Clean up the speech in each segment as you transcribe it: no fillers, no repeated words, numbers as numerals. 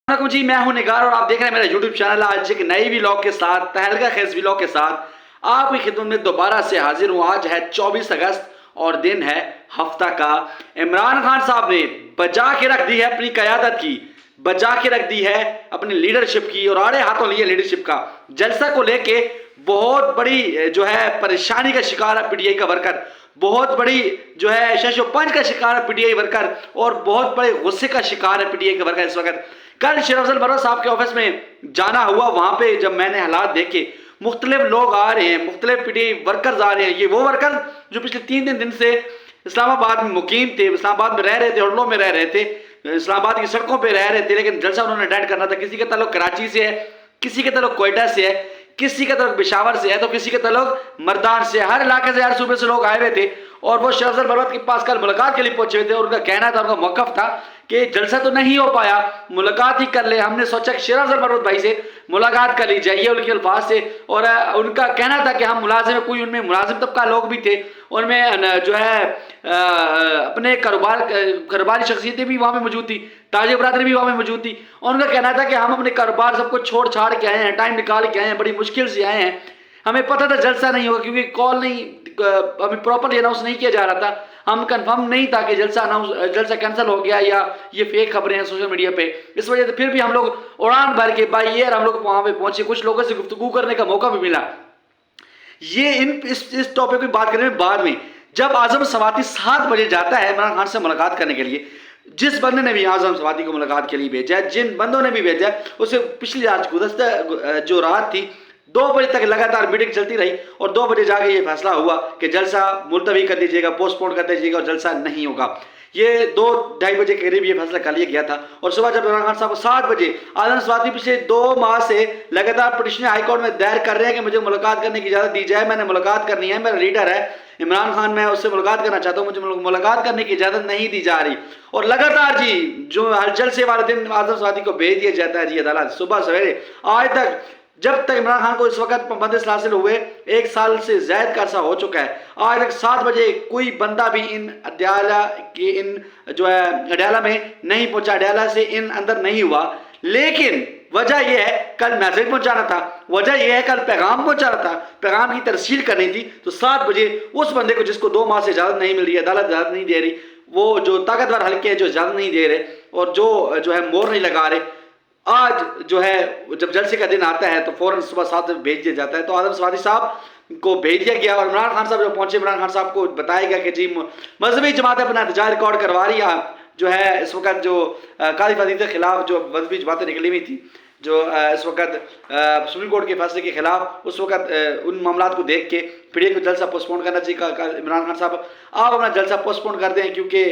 वालेकुम जी, मैं हूं निगार और आप देख रहे हैं मेरा यूट्यूब चैनल। आज एक नई व्लॉग के साथ, तहलका खेज व्लॉग के साथ आपकी खिदमत में दोबारा से हाजिर हूं। आज है 24 अगस्त और दिन है हफ्ता का। इमरान खान साहब ने बचा के रख दी है अपनी क़यादत की, बचा के रख दी है अपनी लीडरशिप की और आड़े हाथों लिए लीडरशिप का। जलसा को लेके बहुत बड़ी जो है परेशानी का शिकार है पीटीआई का वर्कर, बहुत बड़ी जो है शशोपंज का शिकार है पीटीआई वर्कर और बहुत बड़े गुस्से का शिकार है पीटीआई का वर्कर इस वक्त। कल शेर अफजल बर्रा साहब के ऑफिस में जाना हुआ, वहां पे जब मैंने हालात देखे, मुख्तलिफ लोग आ रहे हैं, मुख्तलिफ पीटीआई वर्कर्स आ रहे हैं। ये वो वर्कर जो पिछले 3 दिन से इस्लामाबाद में मुकीम थे, इस्लामाबाद में रह रहे थे, होटलों में रह रहे थे, इस्लामाबाद की सड़कों पे रह रहे थे, लेकिन जलसा उन्होंने अटेंड करना था। किसी का ताल्लुक कराची से है, किसी का ताल्लुक कोयटा से है, किसी का ताल्लुक पेशावर से है, तो किसी का ताल्लुक मर्दान से। हर इलाके से, हर सूबे से लोग आए हुए थे और वो शेर अफजल बर्रा के पास कल मुलाकात के लिए पहुंचे हुए थे। और उनका कहना था, उनका मौक़िफ़ था कि जलसा तो नहीं हो पाया, मुलाकात ही कर ले। हमने सोचा कि शेर अफजल बर्रा भाई से मुलाकात कर ली जाइए उनके अल्फाज से। और उनका कहना था कि हम मुलाजिम, कोई उनमें मुलाजिम तबका लोग भी थे, उनमें जो है अपने कारोबारी शख्सियतें भी वहाँ पे मौजूद थी, ताजे बरादरी भी वहाँ पे मौजूद थी। और उनका कहना था कि हम अपने कारोबार सबको छोड़ छाड़ के आए हैं, टाइम निकाल के आए हैं, बड़ी मुश्किल से आए हैं। हमें पता था जलसा नहीं होगा क्योंकि कॉल नहीं, अभी प्रॉपरली अनाउंस नहीं किया जा रहा था। हम कंफर्म नहीं था कि जलसा कैंसिल हो गया या ये फेक खबरें हैं सोशल मीडिया पे। इस वजह से फिर भी हम लोग उड़ान भर के बाई एयर हम लोग वहाँ पे पहुंचे, कुछ लोगों से गुफ्तगू करने का मौका भी मिला। ये इस टॉपिक की बात करें बाद में। जब आजम सवाती 7 बजे जाता है इमरान खान से मुलाकात करने के लिए, जिस बंदे ने भी आजम सवाती को मुलाकात के लिए भेजा है, जिन बंदों ने भी भेजा है, उसे पिछली रात गुज़श्ता जो रात थी 2 बजे तक लगातार मीटिंग चलती रही और 2 बजे जाके ये फैसला हुआ कि जलसा मुलतवी कर दीजिएगा, पोस्टपोन कर दीजिएगा और जलसा नहीं होगा। ये 2-2:30 बजे के करीब ये फैसला कर लिया गया था। और सुबह जब इमरान खान साहब को 7 बजे आजम सवाती पिछले 2 माह से लगातार पिटीशन हाईकोर्ट में दायर कर रहे हैं कि मुझे मुलाकात करने की इजाज़त दी जाए, मैंने मुलाकात करनी है, मेरा लीडर है इमरान खान, मैं उससे मुलाकात करना चाहता हूँ, मुझे मुलाकात करने की इजाज़त नहीं दी जा रही। और लगातार जी जो जलसे वाले दिन आजम सवाती को भेज दिया जाता है जी अदालत, सुबह सवेरे आज तक, जब तक इमरान खान को इस वक्त बंदिश हासिल हुए 1 साल से ज़्यादा का अरसा हो चुका है, आज तक 7 बजे कोई बंदा भी इन अडयाला में नहीं पहुंचा, अडयाला से इन अंदर नहीं हुआ। लेकिन वजह यह है, कल मैसेज पहुंचाना था, वजह यह है कल पैगाम पहुंचाना था, पैगाम की तरसील करनी थी। तो 7 बजे उस बंदे को जिसको 2 माह से इजाज़त नहीं मिल रही है, अदालत इजाज़त नहीं दे रही, वो जो ताकतवर हल्के हैं जो इजाज़त नहीं दे रहे और जो है मोहर नहीं लगा रहे, आज जो है जब जलसे का दिन आता है तो फौरन सुबह 7 बजे भेज दिया जाता है। तो आजम सवाती साहब को भेज दिया गया और इमरान खान साहब जब पहुंचे, इमरान खान साहब को बताया गया कि जी मजहबी जमातें अपना एहतजाज रिकॉर्ड करवा रही है। जो है इस वक्त जो कादिफ अजीज के खिलाफ जो मजहबी जमातें निकली हुई थी, जो इस वक्त सुप्रीम कोर्ट के फैसले के खिलाफ, उस वक्त उन मामला को देख के पीटीआई को जलसा पोस्टपोन करना चाहिए। कहा इमरान खान साहब आप अपना जलसा पोस्टपोन कर दें, क्योंकि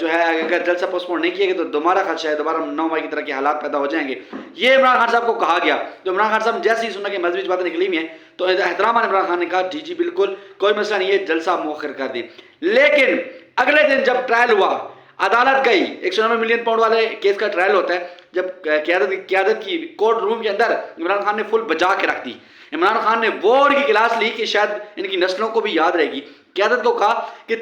जो है अगर जलसा पोस्टपोन नहीं किया तो दोबारा खदशा है, दोबारा 9 मई की तरह के हालात पैदा हो जाएंगे। ये इमरान खान साहब को कहा गया। तो इमरान खान साहब जैसे ही सुना कि मजहबी बातें निकली हुई हैं तो एहतराम इमरान खान ने कहा जी जी बिल्कुल कोई मसला नहीं है, जलसा मौखर कर दें। लेकिन अगले दिन जब ट्रायल हुआ, अदालत गई, 190 मिलियन पाउंड वाले केस का ट्रायल होता है, जब क्यादत की कोर्ट रूम के अंदर इमरान खान ने फुल बजा के रख दी। इमरान खान ने वो की क्लास ली कि शायद इनकी नस्लों को भी याद रहेगी। क्यादत को कहा कि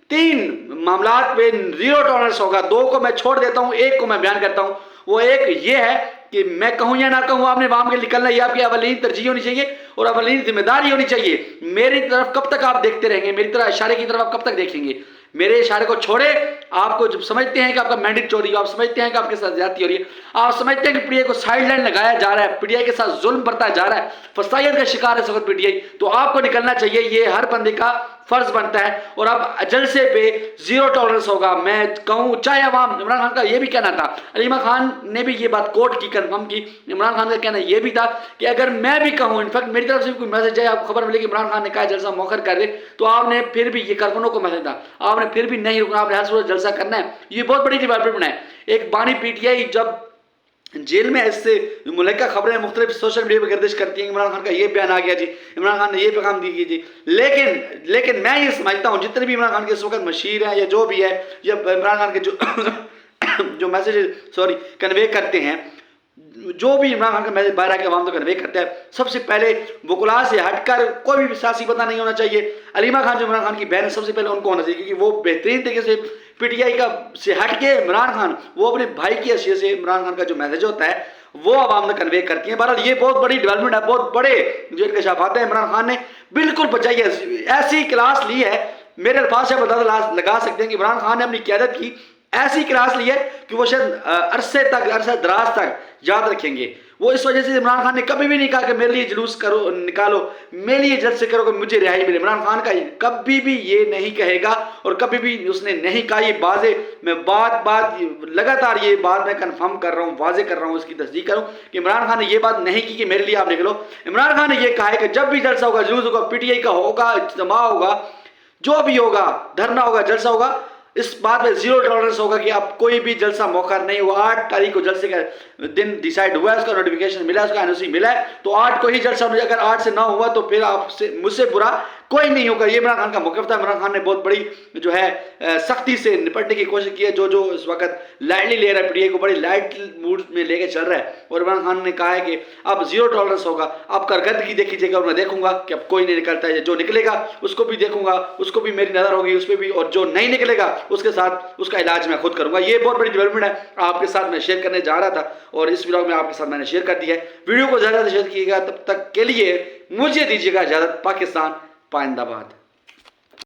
तीन मामलात पे 0 टॉलरेंस होगा, 2 को मैं छोड़ देता हूँ, 1 को मैं बयान करता हूँ। वो एक ये है कि मैं कहूँ या ना कहूँ, आपने वाम के निकलना, ये आपकी अवलीन तरजीह होनी चाहिए और अवलीन जिम्मेदारी होनी चाहिए। मेरी तरफ कब तक आप देखते रहेंगे, मेरी तरफ इशारे की तरफ आप कब तक देखेंगे? मेरे इशारे को छोड़े। आपको जब समझते हैं कि आपका मैंडेट चोरी हो, आप समझते हैं कि आपके साथ ज्यादती हो रही है, आप समझते हैं कि पीटीआई को साइडलाइन लगाया जा रहा है, पीटीआई के साथ जुल्म बढ़ता जा रहा है, फसाइयत का शिकार है इस वक्त पीटीआई, तो आपको निकलना चाहिए। ये हर बंदे का फर्ज बनता है। और अब जलसे पे 0 टॉलरेंस होगा, मैं कहूँ चाहे अवाम। इमरान खान का ये भी कहना था, अलीमा खान ने भी ये बात कोर्ट की कंफर्म की, इमरान खान का कहना ये भी था कि अगर मैं भी कहूँ, इनफैक्ट मेरी तरफ से कोई मैसेज है, आपको खबर मिली कि इमरान खान ने कहा जलसा मौखर कर दे, तो आपने फिर भी, ये कारकुनों को मैसेज था, आपने फिर भी नहीं रुकना, आपने हर सूरत जलसा करना है। ये बहुत बड़ी डेवलपमेंट है। एक बानी पीटीआई जब जेल में इससे मुल्का खबरें मुख्तलिफ सोशल मीडिया पर गर्दिश करती हैं, इमरान खान का ये बयान आ गया जी, इमरान खान ने ये पैगाम दी जी। लेकिन मैं ये समझता हूँ जितने भी इमरान खान के इस वक्त मशीर हैं या जो भी है, या इमरान खान के जो मैसेज कन्वे करते हैं, जो भी इमरान खान का मैसेज बाहर आके अवाम तो कन्वे करता है, सबसे पहले वकुला से हटकर कोई भी सियासी बंदा नहीं होना चाहिए। अलीमा खान जो इमरान खान की बहन है, सबसे पहले उनको होना चाहिए, क्योंकि वो बेहतरीन तरीके से پی ٹی آئی کا سے ہٹ کے عمران خان وہ اپنے بھائی کی حیثیت سے عمران خان کا جو میسج ہوتا ہے وہ عوام نے کنوے کرتی ہیں. بہرحال یہ بہت بڑی ڈیولپمنٹ ہے, بہت بڑے جو انکشافات ہیں عمران خان نے بالکل بچائی ہے. ایسی کلاس لی ہے, میرے الفاظ سے اندازہ لگا سکتے ہیں کہ عمران خان نے اپنی قیادت کی ایسی کلاس لی ہے کہ وہ شاید عرصہ دراز تک یاد رکھیں گے. وہ اس وجہ سے عمران خان نے کبھی بھی نہیں کہا کہ میرے لیے جلوس کرو, نکالو, میرے لیے جلسے کرو کہ مجھے رہائی ملے. عمران خان کا کبھی بھی یہ نہیں کہے گا اور کبھی بھی اس نے نہیں کہا. یہ واضح میں بات لگاتار یہ بات میں کنفرم کر رہا ہوں, واضح کر رہا ہوں, اس کی تصدیق کروں کہ عمران خان نے یہ بات نہیں کی کہ میرے لیے آپ نکلو. عمران خان نے یہ کہا ہے کہ جب بھی جلسہ ہوگا, جلوس ہوگا, پی ٹی آئی کا ہوگا, اجتماع ہوگا, جو بھی ہوگا, دھرنا ہوگا, جلسہ ہوگا, اس بات میں زیرو ٹالرنس ہوگا کہ اب کوئی بھی جلسہ موخر نہیں ہوا. 8 تاریخ کو جلسے کا دن ڈیسائیڈ ہوا ہے, اس کا نوٹیفیکیشن ملا, اس کا این او سی ملا ہے, تو 8 کو ہی جلسہ ہونا. اگر 8 سے نہ ہوا تو پھر آپ سے مجھ سے برا کوئی نہیں ہوگا. یہ عمران خان کا موقف تھا. عمران خان نے بہت بڑی جو ہے سختی سے نپٹنے کی کوشش کی ہے. جو اس وقت لائٹلی لے رہا ہے, پی ٹی آئی کو بڑی لائٹ موڈ میں لے کے چل رہا ہے, اور عمران خان نے کہا ہے کہ اب زیرو ٹالرنس ہوگا. اب کارکردگی دیکھ لیجیے گا اور میں دیکھوں گا کہ اب کوئی نہیں نکلتا ہے. جو نکلے گا اس کو بھی دیکھوں گا, اس کو بھی میری نظر ہوگی اس پہ بھی, اور جو نہیں نکلے گا اس کے ساتھ اس کا علاج میں خود کروں گا. یہ بہت بڑی ڈیولپمنٹ ہے, آپ کے ساتھ میں شیئر کرنے جا رہا تھا اور اس ولاگ میں آپ کے ساتھ میں نے شیئر کر دیا ہے. ویڈیو کو زیادہ سے شیئر کیجیے گا. تب تک کے لیے مجھے دیجیے گا اجازت. پاکستان پائندہ باد.